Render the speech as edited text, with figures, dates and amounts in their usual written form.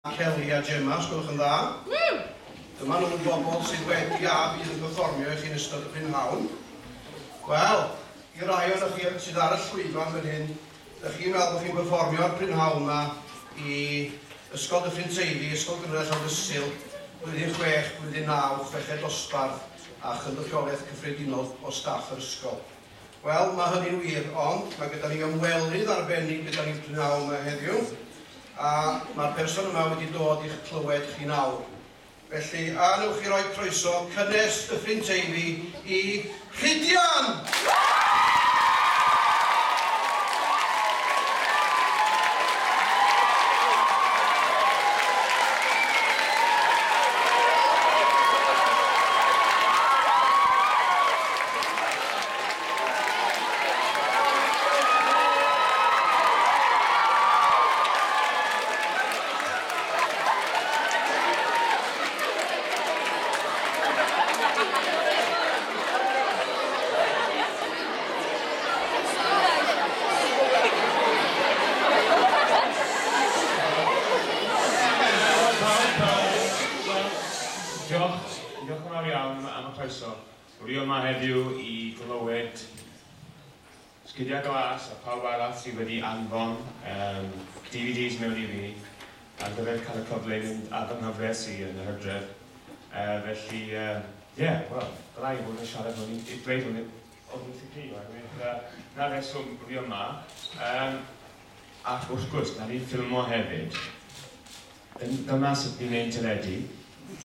Kelly a Gemma, os gwelwch yn dda. Dyma nhw'n bobl sydd wedi a bydd yn perfformio i chi'n ystod y prynhawn. Wel, i rai o'n chi sydd ar y llwyfan fan hyn, ydych chi'n meddwl bod chi'n perfformio'r prynhawn yma i Ysgol Dyffryn Teifi, Ysgol Gynradd Llawdysil, blwyddyn 6, blwyddyn 9, chweched dosbarth a chynrychiolaeth cyffredinol o staff yr ysgol. Wel, mae hynny'n wir, ond mae gyda ni ymwelydd arbennig gyda ni'n prynhawn yma heddiw. A mae'r person yma wedi dod i'ch clywed chi nawr. Felly, a newch chi roi croeso cynnes Dyffryn Teifi i Rhydian! Diolch yn fawr iawn am y croeso. Wi yma heddiw i glywed sgidiau glas a pawb arall sydd wedi anfon DVDs mewn I fi ar gyfer cael y cyfle I fynd ar fy nghyfres I yn y Hydref. Felly, wel, byddai I fod yn siarad hwn I dweud hwn o wrth I chi. Na reswm wi yma. Ac wrth gwrs, na ni'n ffilmo hefyd. Dyma sut ni'n ein teledu.